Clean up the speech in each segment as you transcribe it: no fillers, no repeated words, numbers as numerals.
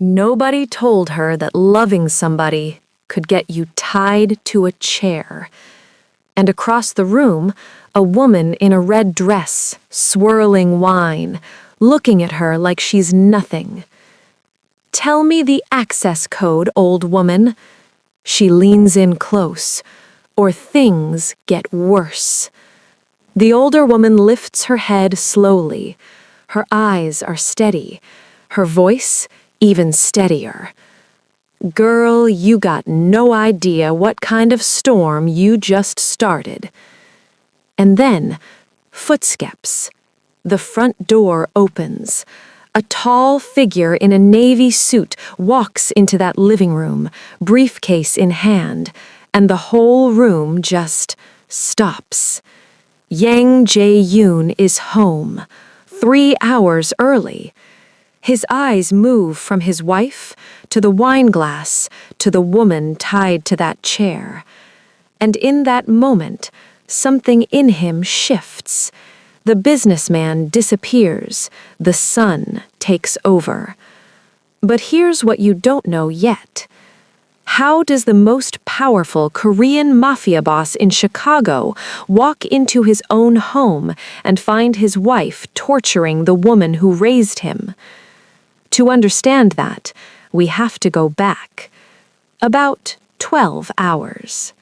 Nobody told her that loving somebody could get you tied to a chair. And across the room, a woman in a red dress, swirling wine, looking at her like she's nothing. "Tell me the access code, old woman." She leans in close, or things get worse. The older woman lifts her head slowly. Her eyes are steady, her voice even steadier. "Girl, you got no idea what kind of storm you just started." And then, footsteps. The front door opens. A tall figure in a navy suit walks into that living room, briefcase in hand, and the whole room just stops. Yang Jae-yoon is home, 3 hours early. His eyes move from his wife to the wine glass to the woman tied to that chair. And in that moment, something in him shifts. The businessman disappears. The sun takes over. But here's what you don't know yet. How does the most powerful Korean mafia boss in Chicago walk into his own home and find his wife torturing the woman who raised him? To understand that, we have to go back. About 12 hours.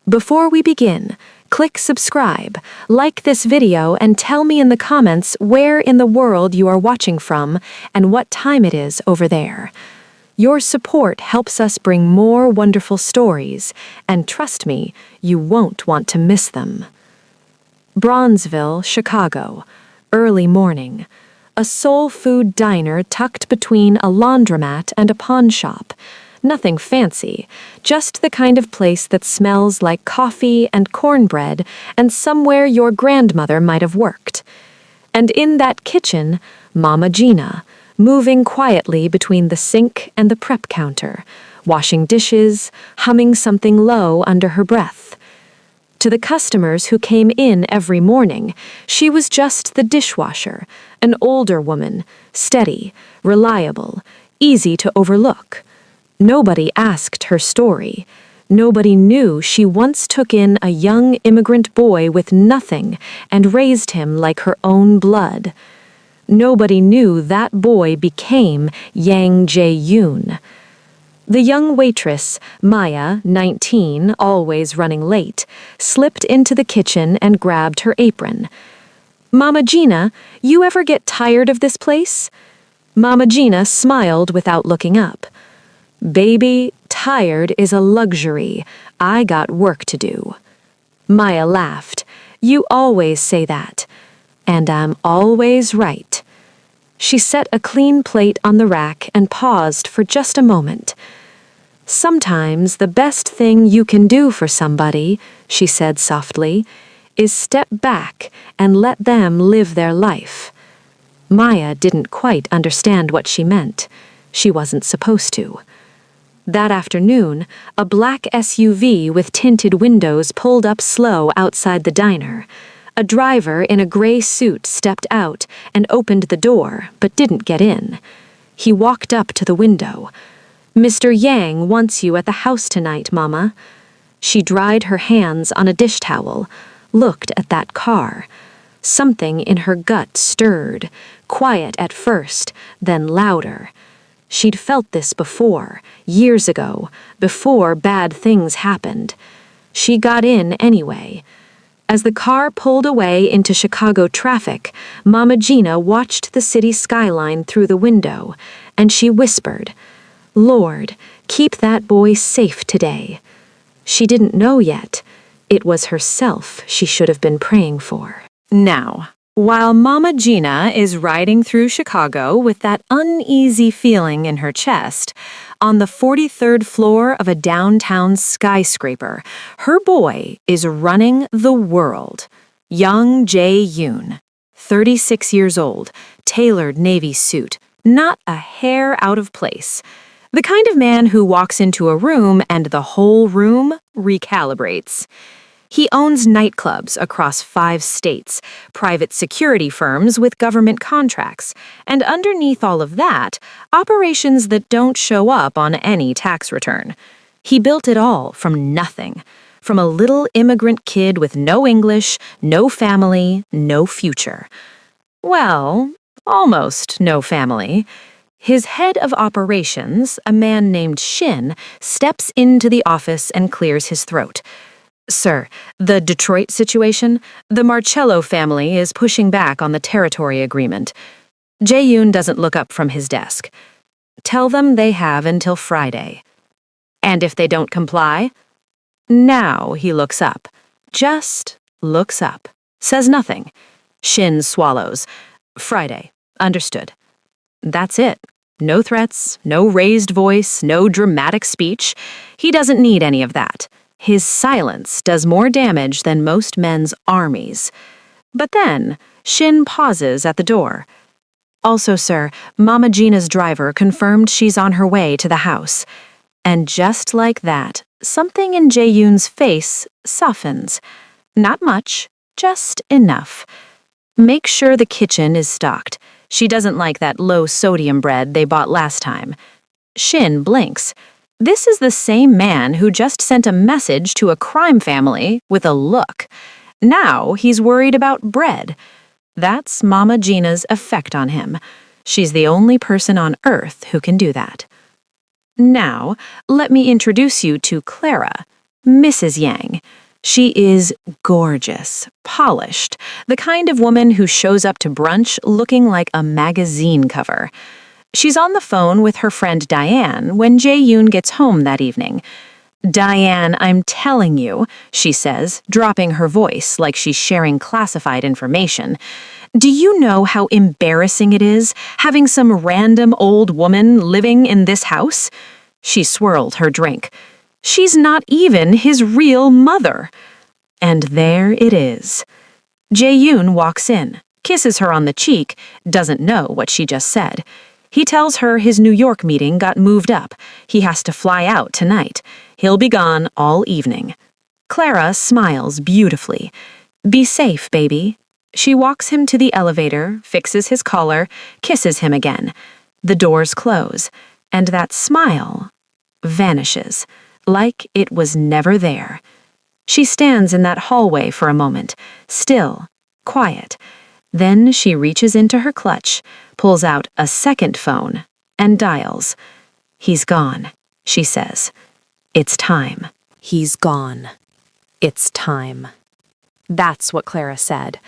Before we begin, click subscribe, like this video, and tell me in the comments where in the world you are watching from and what time it is over there. Your support helps us bring more wonderful stories, and trust me, you won't want to miss them. Bronzeville, Chicago. Early morning. A soul food diner tucked between a laundromat and a pawn shop. Nothing fancy, just the kind of place that smells like coffee and cornbread and somewhere your grandmother might have worked. And in that kitchen, Mama Gina, moving quietly between the sink and the prep counter, washing dishes, humming something low under her breath. To the customers who came in every morning, she was just the dishwasher, an older woman, steady, reliable, easy to overlook. Nobody asked her story. Nobody knew she once took in a young immigrant boy with nothing and raised him like her own blood. Nobody knew that boy became Yang Jae-yoon. The young waitress, Maya, 19, always running late, slipped into the kitchen and grabbed her apron. "Mama Gina, you ever get tired of this place?" Mama Gina smiled without looking up. "Baby, tired is a luxury. I got work to do." Maya laughed. "You always say that. And I'm always right." She set a clean plate on the rack and paused for just a moment. "Sometimes the best thing you can do for somebody," she said softly, "is step back and let them live their life." Maya didn't quite understand what she meant. She wasn't supposed to. That afternoon, a black SUV with tinted windows pulled up slow outside the diner. A driver in a gray suit stepped out and opened the door, but didn't get in. He walked up to the window. "Mr. Yang wants you at the house tonight, Mama." She dried her hands on a dish towel, looked at that car. Something in her gut stirred, quiet at first, then louder. She'd felt this before, years ago, before bad things happened. She got in anyway. As the car pulled away into Chicago traffic, Mama Gina watched the city skyline through the window, and she whispered, "Lord, keep that boy safe today." She didn't know yet. It was herself she should have been praying for. Now, while Mama Gina is riding through Chicago with that uneasy feeling in her chest, on the 43rd floor of a downtown skyscraper, her boy is running the world. Yang Jae-yoon, 36 years old, tailored navy suit, not a hair out of place. The kind of man who walks into a room and the whole room recalibrates. He owns nightclubs across 5 states, private security firms with government contracts, and underneath all of that, operations that don't show up on any tax return. He built it all from nothing. From a little immigrant kid with no English, no family, no future. Well, almost no family. His head of operations, a man named Shin, steps into the office and clears his throat. Sir, the Detroit situation, the Marcello family is pushing back on the territory agreement. Jae-yoon doesn't look up from his desk. Tell them they have until Friday. And if they don't comply? Now he looks up. Just looks up. Says nothing. Shin swallows. Friday. Understood. That's it. No threats, no raised voice, no dramatic speech. He doesn't need any of that. His silence does more damage than most men's armies. But then, Shin pauses at the door. Also, sir, Mama Gina's driver confirmed she's on her way to the house. And just like that, something in Jae-yoon's face softens. Not much, just enough. Make sure the kitchen is stocked. She doesn't like that low-sodium bread they bought last time. Shin blinks. This is the same man who just sent a message to a crime family with a look. Now he's worried about bread. That's Mama Gina's effect on him. She's the only person on earth who can do that. Now, let me introduce you to Clara, Mrs. Yang. She is gorgeous, polished, the kind of woman who shows up to brunch looking like a magazine cover. She's on the phone with her friend Diane when Jae-yoon gets home that evening. Diane, I'm telling you, she says, dropping her voice like she's sharing classified information. Do you know how embarrassing it is having some random old woman living in this house? She swirled her drink. She's not even his real mother. And there it is. Jae-yoon walks in, kisses her on the cheek, doesn't know what she just said. He tells her his New York meeting got moved up. He has to fly out tonight. He'll be gone all evening. Clara smiles beautifully. Be safe, baby. She walks him to the elevator, fixes his collar, kisses him again. The doors close, and that smile vanishes, like it was never there. She stands in that hallway for a moment, still, quiet. Then she reaches into her clutch, pulls out a second phone, and dials. He's gone, she says. It's time. He's gone. It's time. That's what Clara said.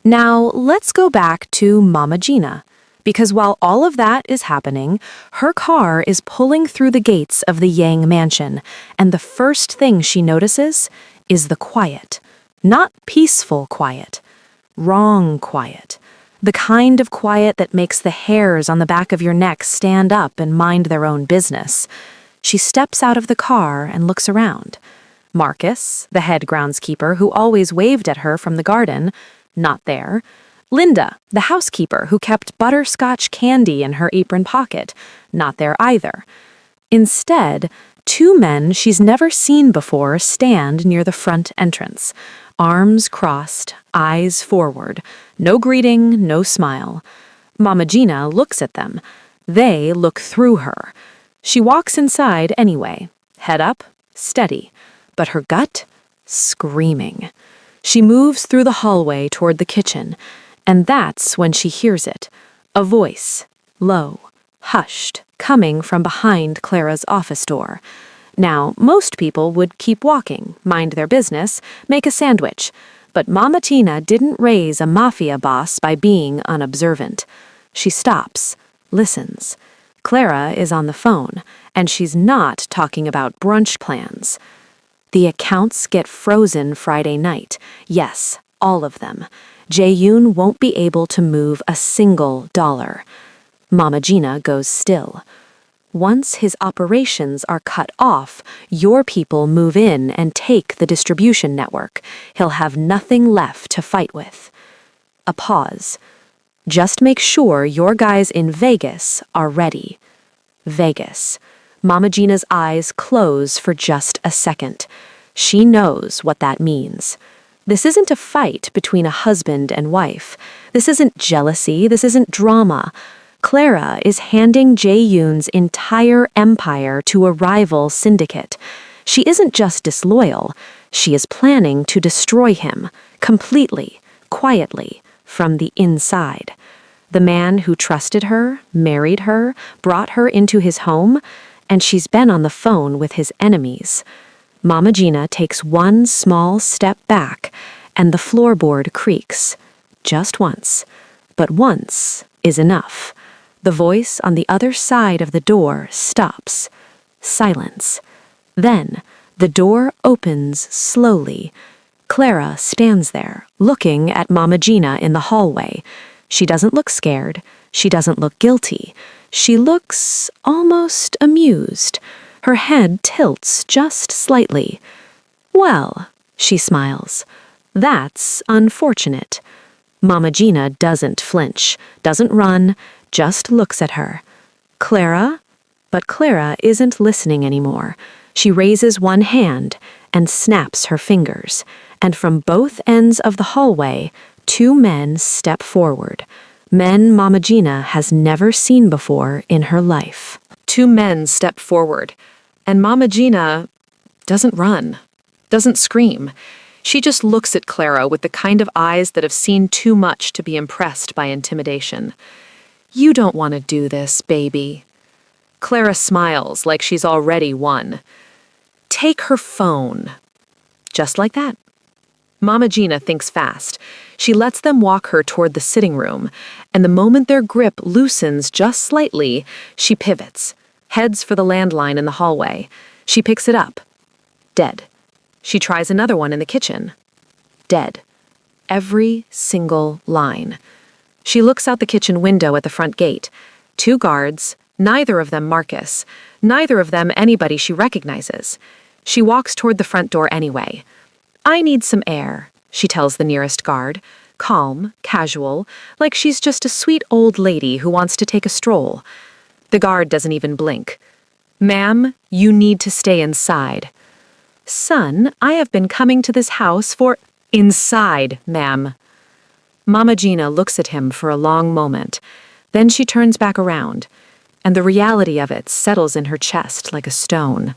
Now, let's go back to Mama Gina, because while all of that is happening, her car is pulling through the gates of the Yang mansion, and the first thing she notices is the quiet. Not peaceful quiet. Wrong quiet. The kind of quiet that makes the hairs on the back of your neck stand up and mind their own business. She steps out of the car and looks around. Marcus, the head groundskeeper who always waved at her from the garden, not there. Linda, the housekeeper who kept butterscotch candy in her apron pocket, not there either. Instead, 2 men she's never seen before stand near the front entrance. Arms crossed, eyes forward. No greeting, no smile. Mama Gina looks at them. They look through her. She walks inside anyway, head up, steady, but her gut, screaming. She moves through the hallway toward the kitchen, and that's when she hears it. A voice, low, hushed, coming from behind Clara's office door. Now, most people would keep walking, mind their business, make a sandwich, but Mama Tina didn't raise a Mafia boss by being unobservant. She stops, listens. Clara is on the phone, and she's not talking about brunch plans. The accounts get frozen Friday night. Yes, all of them. Jae-yoon won't be able to move a single dollar. Mama Gina goes still. Once his operations are cut off, your people move in and take the distribution network. He'll have nothing left to fight with. A pause. Just make sure your guys in Vegas are ready. Vegas. Mama Gina's eyes close for just a second. She knows what that means. This isn't a fight between a husband and wife. This isn't jealousy. This isn't drama. Clara is handing Jae-yoon's entire empire to a rival syndicate. She isn't just disloyal. She is planning to destroy him, completely, quietly, from the inside. The man who trusted her, married her, brought her into his home, and she's been on the phone with his enemies. Mama Gina takes one small step back, and the floorboard creaks. Just once. But once is enough. The voice on the other side of the door stops. Silence. Then, the door opens slowly. Clara stands there, looking at Mama Gina in the hallway. She doesn't look scared. She doesn't look guilty. She looks almost amused. Her head tilts just slightly. Well, she smiles. That's unfortunate. Mama Gina doesn't flinch, doesn't run, just looks at her. Clara? But Clara isn't listening anymore. She raises one hand and snaps her fingers, and from both ends of the hallway, two men step forward. Men Mama Gina has never seen before in her life. Two men step forward, and Mama Gina doesn't run, doesn't scream. She just looks at Clara with the kind of eyes that have seen too much to be impressed by intimidation. You don't want to do this, baby. Clara smiles like she's already won. Take her phone. Just like that. Mama Gina thinks fast. She lets them walk her toward the sitting room, and the moment their grip loosens just slightly, she pivots, heads for the landline in the hallway. She picks it up. Dead. She tries another one in the kitchen. Dead. Every single line. She looks out the kitchen window at the front gate. Two guards, neither of them Marcus, neither of them anybody she recognizes. She walks toward the front door anyway. I need some air, she tells the nearest guard, calm, casual, like she's just a sweet old lady who wants to take a stroll. The guard doesn't even blink. Ma'am, you need to stay inside. Son, I have been coming to this house for— Inside, ma'am. Mama Gina looks at him for a long moment. Then she turns back around, and the reality of it settles in her chest like a stone.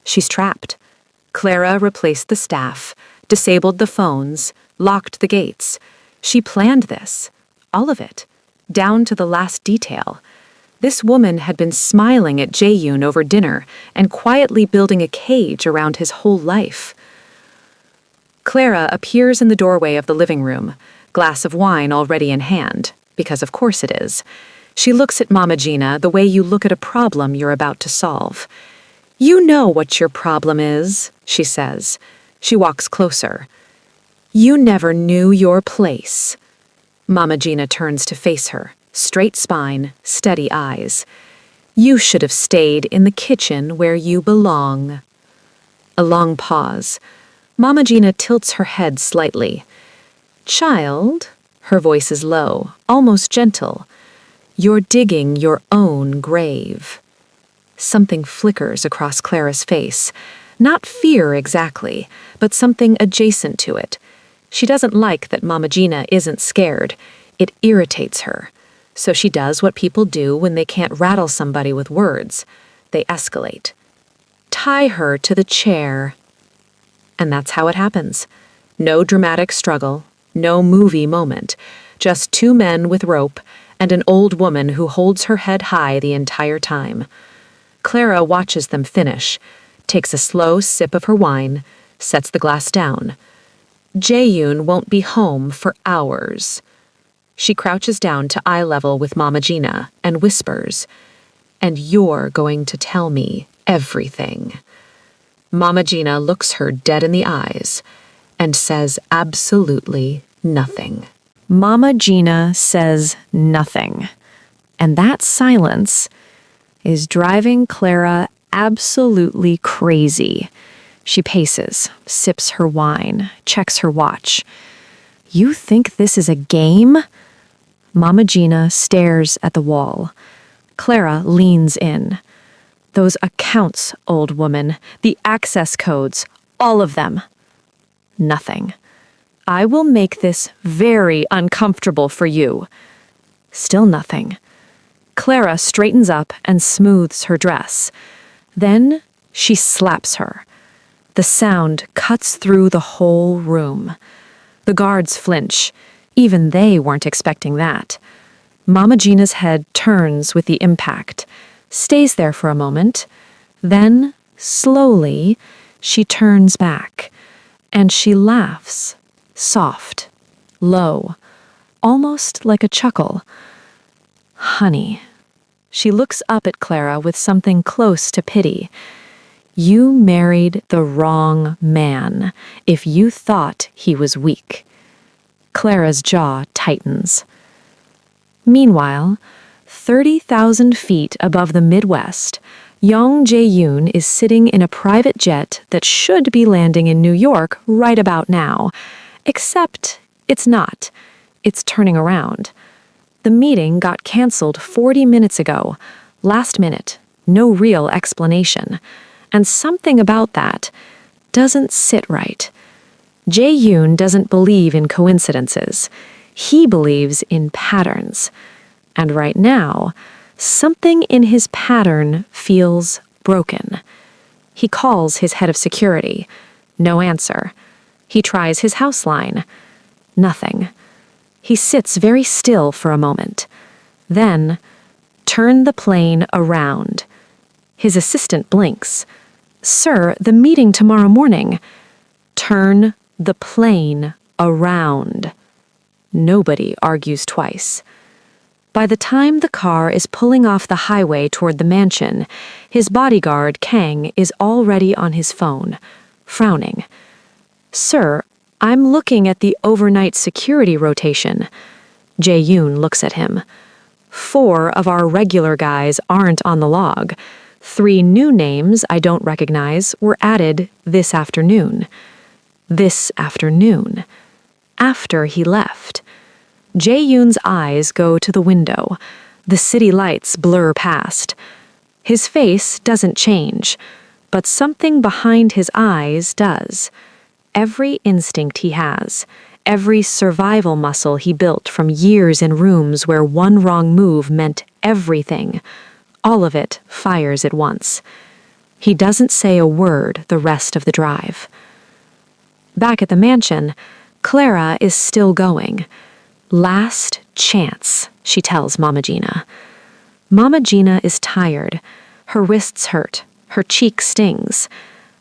She's trapped. Clara replaced the staff, disabled the phones, locked the gates. She planned this. All of it. Down to the last detail. This woman had been smiling at Jae-yoon over dinner and quietly building a cage around his whole life. Clara appears in the doorway of the living room, glass of wine already in hand, because of course it is. She looks at Mama Gina the way you look at a problem you're about to solve. You know what your problem is, she says. She walks closer. You never knew your place. Mama Gina turns to face her, straight spine, steady eyes. You should have stayed in the kitchen where you belong. A long pause. Mama Gina tilts her head slightly. Child, her voice is low, almost gentle. You're digging your own grave. Something flickers across Clara's face. Not fear exactly, but something adjacent to it. She doesn't like that Mama Gina isn't scared. It irritates her. So she does what people do when they can't rattle somebody with words. They escalate. Tie her to the chair. And that's how it happens. No dramatic struggle, no movie moment. Just two men with rope and an old woman who holds her head high the entire time. Clara watches them finish, takes a slow sip of her wine, sets the glass down. Jae-yoon won't be home for hours. She crouches down to eye level with Mama Gina and whispers, and you're going to tell me everything. Mama Gina looks her dead in the eyes and says absolutely nothing. Mama Gina says nothing, and that silence is driving Clara absolutely crazy. She paces, sips her wine, checks her watch. You think this is a game? Mama Gina stares at the wall. Clara leans in. Those accounts, old woman, the access codes, All of them. Nothing. I will make this very uncomfortable for you. Still nothing. Clara straightens up and smooths her dress. Then she slaps her. The sound cuts through the whole room. The guards flinch. Even they weren't expecting that. Mama Gina's head turns with the impact, stays there for a moment. Then, slowly, she turns back, and she laughs, soft, low, almost like a chuckle. Honey. She looks up at Clara with something close to pity. You married the wrong man if you thought he was weak. Clara's jaw tightens. Meanwhile, 30,000 feet above the Midwest, Young Jae-yoon is sitting in a private jet that should be landing in New York right about now. Except it's not. It's turning around. The meeting got canceled 40 minutes ago. Last minute. No real explanation. And something about that doesn't sit right. Jae-yoon doesn't believe in coincidences. He believes in patterns. And right now, something in his pattern feels broken. He calls his head of security. No answer. He tries his house line. Nothing. He sits very still for a moment. Then, turn the plane around. His assistant blinks. Sir, the meeting tomorrow morning. Turn the plane around. Nobody argues twice. By the time the car is pulling off the highway toward the mansion, his bodyguard, Kang, is already on his phone, frowning. Sir, I'm looking at the overnight security rotation. Jae-yoon looks at him. 4 of our regular guys aren't on the log. 3 new names I don't recognize were added this afternoon. This afternoon. After he left. Jae-yoon's eyes go to the window. The city lights blur past. His face doesn't change, but something behind his eyes does. Every instinct he has, every survival muscle he built from years in rooms where one wrong move meant everything, all of it fires at once. He doesn't say a word the rest of the drive. Back at the mansion, Clara is still going. Last chance, she tells Mama Gina. Mama Gina is tired. Her wrists hurt. Her cheek stings.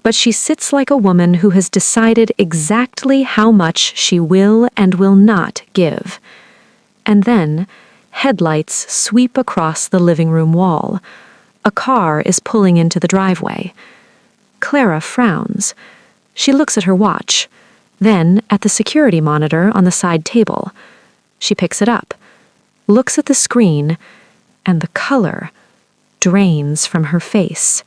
But she sits like a woman who has decided exactly how much she will and will not give. And then, headlights sweep across the living room wall. A car is pulling into the driveway. Clara frowns. She looks at her watch, then at the security monitor on the side table. She picks it up, looks at the screen, and the color drains from her face.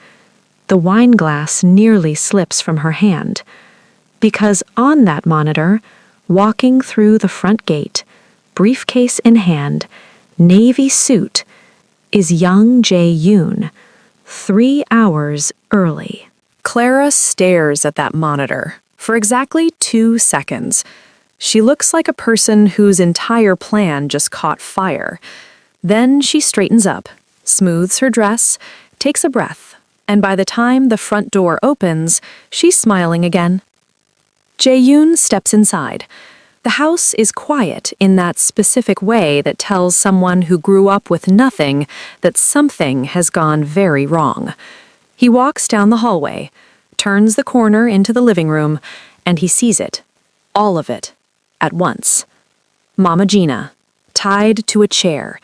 The wine glass nearly slips from her hand, because on that monitor, walking through the front gate, briefcase in hand, navy suit, is young Jae-yoon, 3 hours early. Clara stares at that monitor for exactly 2 seconds. She looks like a person whose entire plan just caught fire. Then she straightens up, smooths her dress, takes a breath, and by the time the front door opens, she's smiling again. Jae-yoon steps inside. The house is quiet in that specific way that tells someone who grew up with nothing that something has gone very wrong. He walks down the hallway, turns the corner into the living room, and he sees it. All of it. At once. Mama Gina, tied to a chair,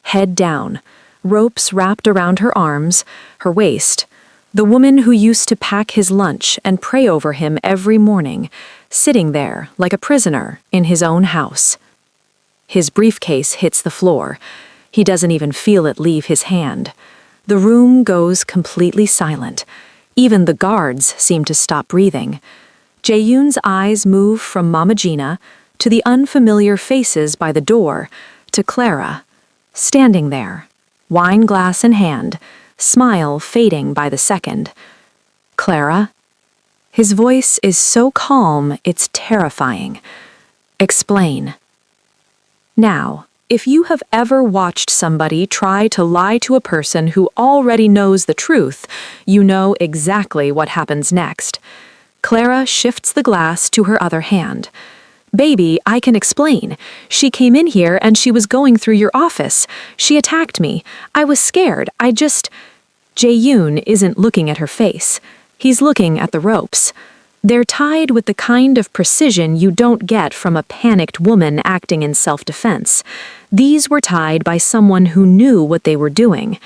head down, ropes wrapped around her arms, her waist, the woman who used to pack his lunch and pray over him every morning, sitting there like a prisoner in his own house. His briefcase hits the floor. He doesn't even feel it leave his hand. The room goes completely silent. Even the guards seem to stop breathing. Jae-yoon's eyes move from Mama Gina to the unfamiliar faces by the door to Clara, standing there, wine glass in hand, smile fading by the second. Clara? His voice is so calm, it's terrifying. Explain. Now, if you have ever watched somebody try to lie to a person who already knows the truth, you know exactly what happens next. Clara shifts the glass to her other hand. Baby, I can explain. She came in here and she was going through your office. She attacked me. I was scared. Jae-yoon isn't looking at her face. He's looking at the ropes. They're tied with the kind of precision you don't get from a panicked woman acting in self-defense. These were tied by someone who knew what they were doing.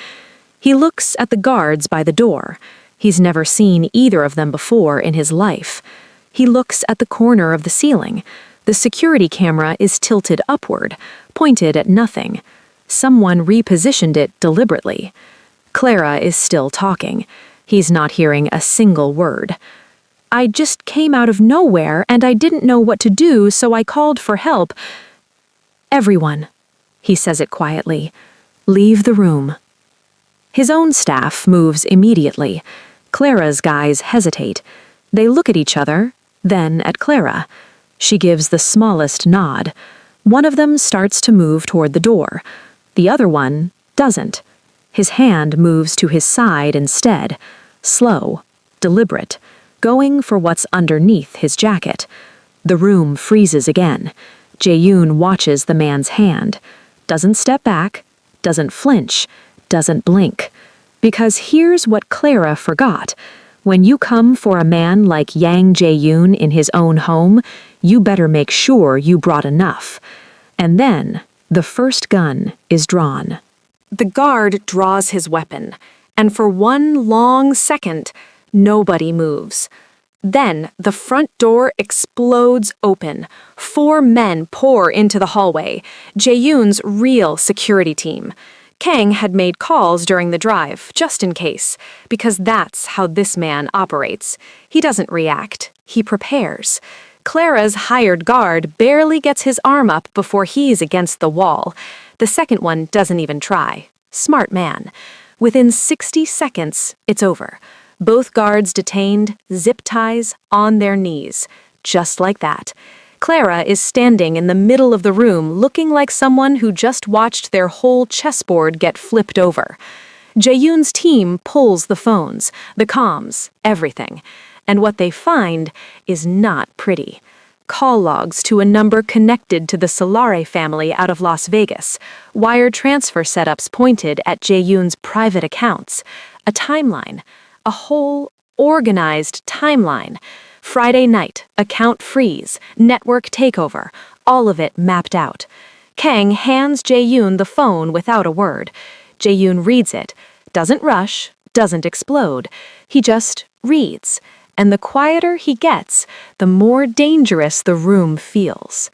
He looks at the guards by the door. He's never seen either of them before in his life. He looks at the corner of the ceiling. The security camera is tilted upward, pointed at nothing. Someone repositioned it deliberately. Clara is still talking. He's not hearing a single word. I just came out of nowhere and I didn't know what to do, so I called for help. Everyone, he says it quietly, leave the room. His own staff moves immediately. Clara's guys hesitate. They look at each other, then at Clara. She gives the smallest nod. One of them starts to move toward the door. The other one doesn't. His hand moves to his side instead, slow, deliberate, going for what's underneath his jacket. The room freezes again. Jae-yoon watches the man's hand. Doesn't step back, doesn't flinch, doesn't blink. Because here's what Clara forgot. When you come for a man like Yang Jae-yoon in his own home, you better make sure you brought enough. And then, the first gun is drawn. The guard draws his weapon, and for one long second, nobody moves. Then the front door explodes open. 4 men pour into the hallway, Jae-yoon's real security team. Kang had made calls during the drive, just in case, because that's how this man operates. He doesn't react, he prepares. Clara's hired guard barely gets his arm up before he's against the wall. The second one doesn't even try. Smart man. Within 60 seconds, it's over. Both guards detained, zip ties, on their knees. Just like that. Clara is standing in the middle of the room looking like someone who just watched their whole chessboard get flipped over. Jae-yoon's team pulls the phones, the comms, everything. And what they find is not pretty. Call logs to a number connected to the Solare family out of Las Vegas, wire transfer setups pointed at Jae-yoon's private accounts, a timeline, a whole organized timeline. Friday night, account freeze, network takeover, all of it mapped out. Kang hands Jae-yoon the phone without a word. Jae-yoon reads it, doesn't rush, doesn't explode. He just reads. And the quieter he gets, the more dangerous the room feels.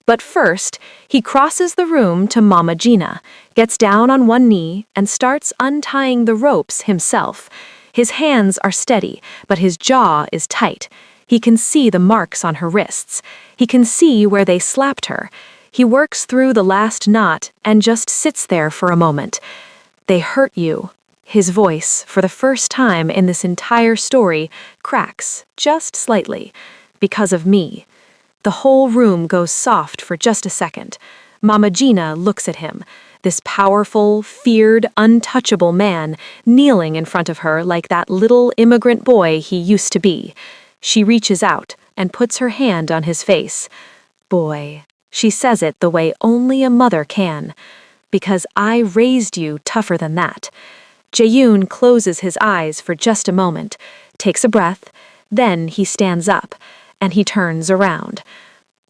But first, he crosses the room to Mama Gina, gets down on one knee, and starts untying the ropes himself. His hands are steady, but his jaw is tight. He can see the marks on her wrists. He can see where they slapped her. He works through the last knot and just sits there for a moment. They hurt you. His voice, for the first time in this entire story, cracks just slightly. Because of me. The whole room goes soft for just a second. Mama Gina looks at him, this powerful, feared, untouchable man, kneeling in front of her like that little immigrant boy he used to be. She reaches out and puts her hand on his face. Boy, she says it the way only a mother can. Because I raised you tougher than that. Jae-yoon closes his eyes for just a moment, takes a breath, then he stands up, and he turns around.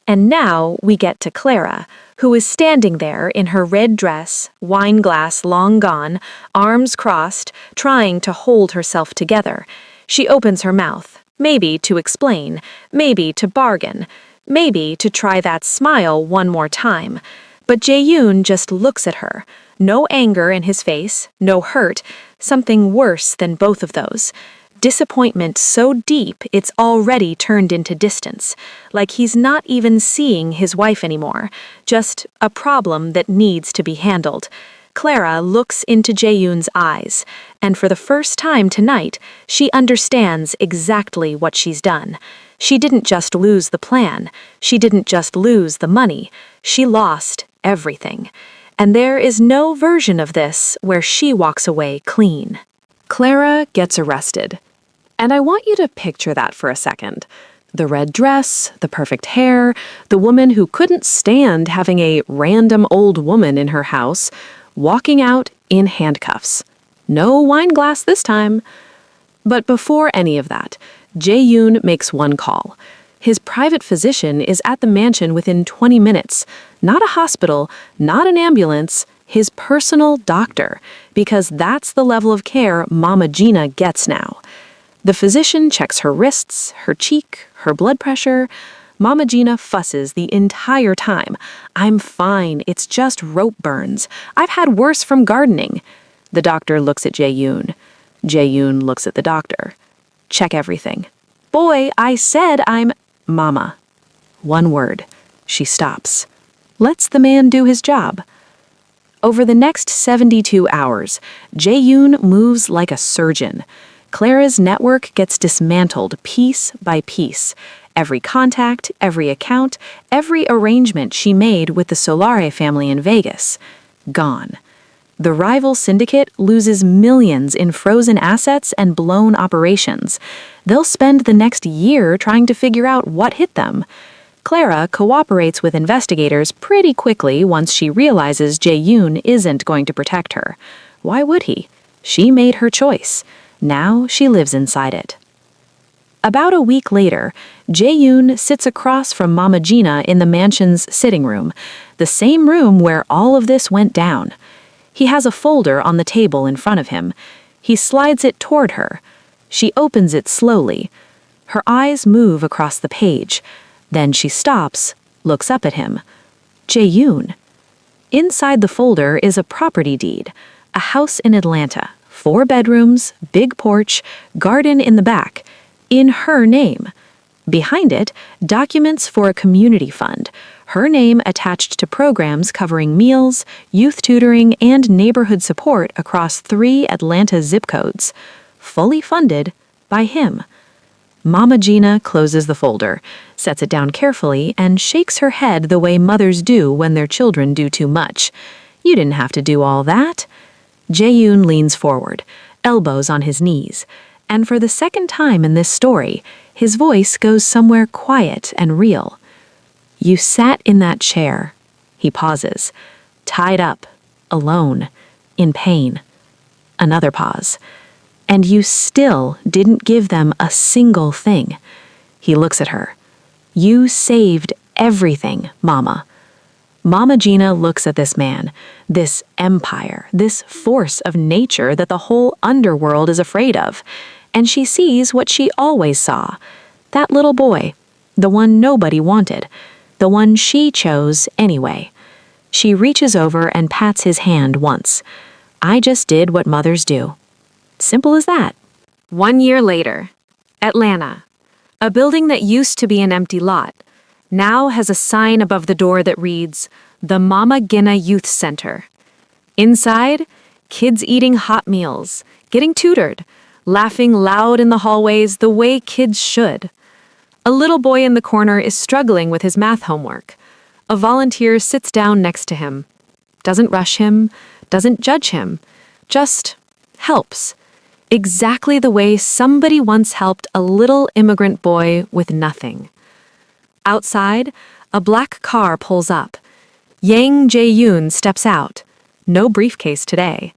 And now we get to Clara, who is standing there in her red dress, wine glass long gone, arms crossed, trying to hold herself together. She opens her mouth, maybe to explain, maybe to bargain, maybe to try that smile one more time. But Jae-yoon just looks at her. No anger in his face, no hurt, something worse than both of those. Disappointment so deep it's already turned into distance, like he's not even seeing his wife anymore, just a problem that needs to be handled. Clara looks into Jae-yoon's eyes, and for the first time tonight, she understands exactly what she's done. She didn't just lose the plan. She didn't just lose the money. She lost everything. And there is no version of this where she walks away clean. Clara gets arrested. And I want you to picture that for a second. The red dress, the perfect hair, the woman who couldn't stand having a random old woman in her house, walking out in handcuffs. No wine glass this time. But before any of that, Jae-yoon makes one call. His private physician is at the mansion within 20 minutes. Not a hospital, not an ambulance, his personal doctor, because that's the level of care Mama Gina gets now. The physician checks her wrists, her cheek, her blood pressure. Mama Gina fusses the entire time. "I'm fine, it's just rope burns. I've had worse from gardening." The doctor looks at Jae-yoon. Jae-yoon looks at the doctor. "Check everything." "Boy, I said I'm—" "Mama." One word. She stops. Lets the man do his job. Over the next 72 hours, Jae-yoon moves like a surgeon. Clara's network gets dismantled piece by piece. Every contact, every account, every arrangement she made with the Solare family in Vegas. Gone. The rival syndicate loses millions in frozen assets and blown operations. They'll spend the next year trying to figure out what hit them. Clara cooperates with investigators pretty quickly once she realizes Jae-yoon isn't going to protect her. Why would he? She made her choice. Now she lives inside it. About a week later, Jae-yoon sits across from Mama Gina in the mansion's sitting room, the same room where all of this went down. He has a folder on the table in front of him. He slides it toward her. She opens it slowly. Her eyes move across the page. Then she stops, looks up at him. Jae-yoon. Inside the folder is a property deed, a house in Atlanta, 4 bedrooms, big porch, garden in the back, in her name. Behind it, documents for a community fund, her name attached to programs covering meals, youth tutoring, and neighborhood support across 3 Atlanta zip codes, fully funded by him. Mama Gina closes the folder, sets it down carefully, and shakes her head the way mothers do when their children do too much. "You didn't have to do all that." Jae-yoon leans forward, elbows on his knees, and for the second time in this story, his voice goes somewhere quiet and real. "You sat in that chair." He pauses, tied up, alone, in pain. Another pause. "And you still didn't give them a single thing." He looks at her. "You saved everything, Mama." Mama Gina looks at this man, this empire, this force of nature that the whole underworld is afraid of, and she sees what she always saw. That little boy, the one nobody wanted, the one she chose anyway. She reaches over and pats his hand once. "I just did what mothers do." Simple as that. 1 year later, Atlanta. A building that used to be an empty lot now has a sign above the door that reads, "The Mama Gina Youth Center." Inside, kids eating hot meals, getting tutored, laughing loud in the hallways the way kids should. A little boy in the corner is struggling with his math homework. A volunteer sits down next to him, doesn't rush him, doesn't judge him, just helps. Exactly the way somebody once helped a little immigrant boy with nothing. Outside, a black car pulls up. Yang Jae-yoon steps out. No briefcase today.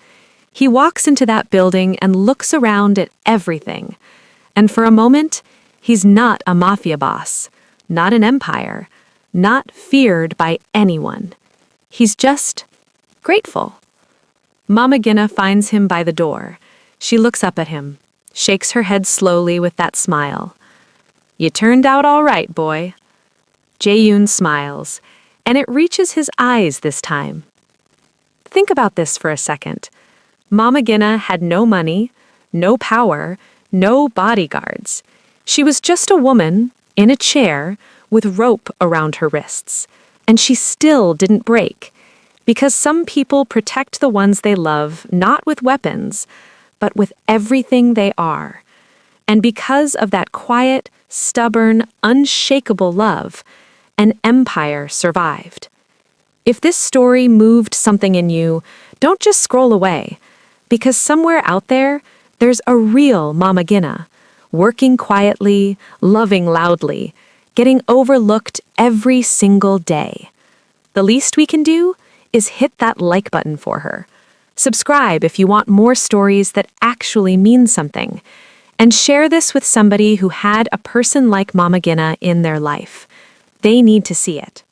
He walks into that building and looks around at everything. And for a moment, he's not a mafia boss, not an empire, not feared by anyone. He's just grateful. Mama Gina finds him by the door. She looks up at him, shakes her head slowly with that smile. "You turned out all right, boy." Jae-yoon smiles, and it reaches his eyes this time. Think about this for a second. Mama Gina had no money, no power, no bodyguards. She was just a woman, in a chair, with rope around her wrists. And she still didn't break. Because some people protect the ones they love not with weapons, but with everything they are. And because of that quiet, stubborn, unshakable love, an empire survived. If this story moved something in you, don't just scroll away, because somewhere out there, there's a real Mama Gina, working quietly, loving loudly, getting overlooked every single day. The least we can do is hit that like button for her. Subscribe if you want more stories that actually mean something. And share this with somebody who had a person like Mama Gina in their life. They need to see it.